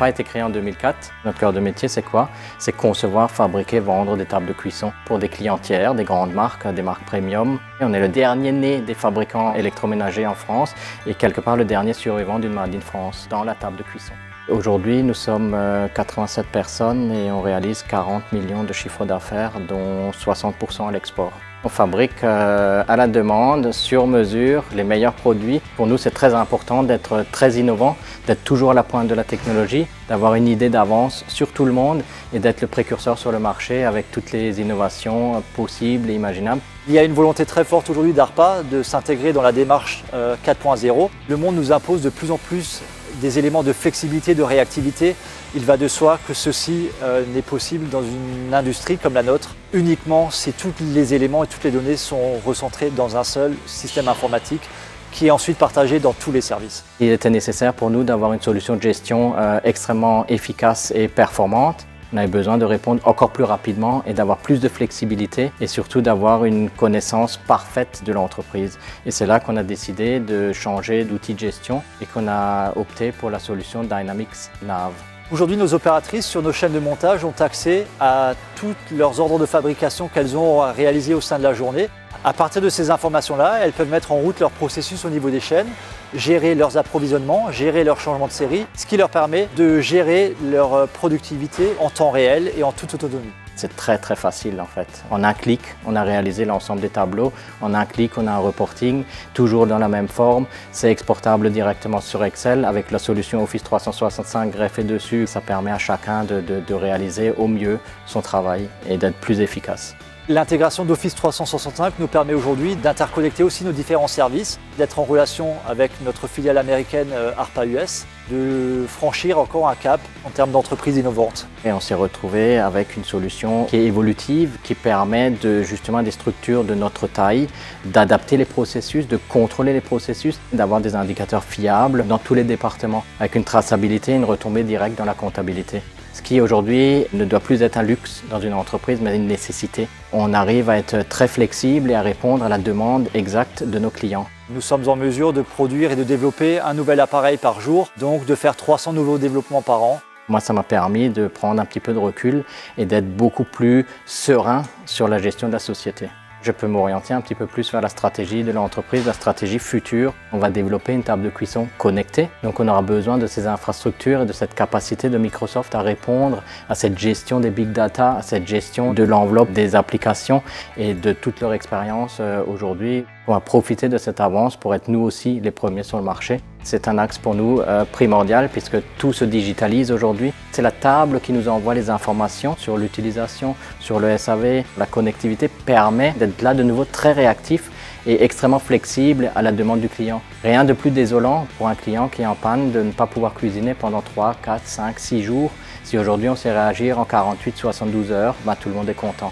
DARPA a été créé en 2004. Notre cœur de métier, c'est quoi? C'est concevoir, fabriquer, vendre des tables de cuisson pour des clients tiers, des grandes marques, des marques premium. Et on est le dernier né des fabricants électroménagers en France et quelque part le dernier survivant d'une Made in France dans la table de cuisson. Aujourd'hui, nous sommes 87 personnes et on réalise 40 millions de chiffres d'affaires, dont 60% à l'export. On fabrique à la demande, sur mesure, les meilleurs produits. Pour nous, c'est très important d'être très innovant, d'être toujours à la pointe de la technologie, d'avoir une idée d'avance sur tout le monde et d'être le précurseur sur le marché avec toutes les innovations possibles et imaginables. Il y a une volonté très forte aujourd'hui d'ARPA de s'intégrer dans la démarche 4.0. Le monde nous impose de plus en plus des éléments de flexibilité, de réactivité. Il va de soi que ceci n'est possible dans une industrie comme la nôtre uniquement si tous les éléments et toutes les données sont recentrés dans un seul système informatique qui est ensuite partagé dans tous les services. Il était nécessaire pour nous d'avoir une solution de gestion extrêmement efficace et performante. On avait besoin de répondre encore plus rapidement et d'avoir plus de flexibilité et surtout d'avoir une connaissance parfaite de l'entreprise. Et c'est là qu'on a décidé de changer d'outil de gestion et qu'on a opté pour la solution Dynamics Nav. Aujourd'hui, nos opératrices sur nos chaînes de montage ont accès à tous leurs ordres de fabrication qu'elles ont à réaliser au sein de la journée. À partir de ces informations-là, elles peuvent mettre en route leur processus au niveau des chaînes, gérer leurs approvisionnements, gérer leurs changements de série, ce qui leur permet de gérer leur productivité en temps réel et en toute autonomie. C'est très facile en fait. En un clic, on a réalisé l'ensemble des tableaux. En un clic, on a un reporting, toujours dans la même forme. C'est exportable directement sur Excel avec la solution Office 365 greffée dessus. Ça permet à chacun de réaliser au mieux son travail et d'être plus efficace. L'intégration d'Office 365 nous permet aujourd'hui d'interconnecter aussi nos différents services, d'être en relation avec notre filiale américaine ARPA US, de franchir encore un cap en termes d'entreprises innovantes. Et on s'est retrouvé avec une solution qui est évolutive, qui permet justement à des structures de notre taille d'adapter les processus, de contrôler les processus, d'avoir des indicateurs fiables dans tous les départements, avec une traçabilité, une retombée directe dans la comptabilité. Ce qui aujourd'hui ne doit plus être un luxe dans une entreprise, mais une nécessité. On arrive à être très flexible et à répondre à la demande exacte de nos clients. Nous sommes en mesure de produire et de développer un nouvel appareil par jour, donc de faire 300 nouveaux développements par an. Moi, ça m'a permis de prendre un petit peu de recul et d'être beaucoup plus serein sur la gestion de la société. Je peux m'orienter un petit peu plus vers la stratégie de l'entreprise, la stratégie future. On va développer une table de cuisson connectée. Donc on aura besoin de ces infrastructures et de cette capacité de Microsoft à répondre à cette gestion des big data, à cette gestion de l'enveloppe des applications et de toute leur expérience aujourd'hui. On va profiter de cette avance pour être nous aussi les premiers sur le marché. C'est un axe pour nous primordial puisque tout se digitalise aujourd'hui. C'est la table qui nous envoie les informations sur l'utilisation, sur le SAV. La connectivité permet d'être là de nouveau très réactif et extrêmement flexible à la demande du client. Rien de plus désolant pour un client qui est en panne de ne pas pouvoir cuisiner pendant 3, 4, 5, 6 jours. Si aujourd'hui on sait réagir en 48, 72 heures, tout le monde est content.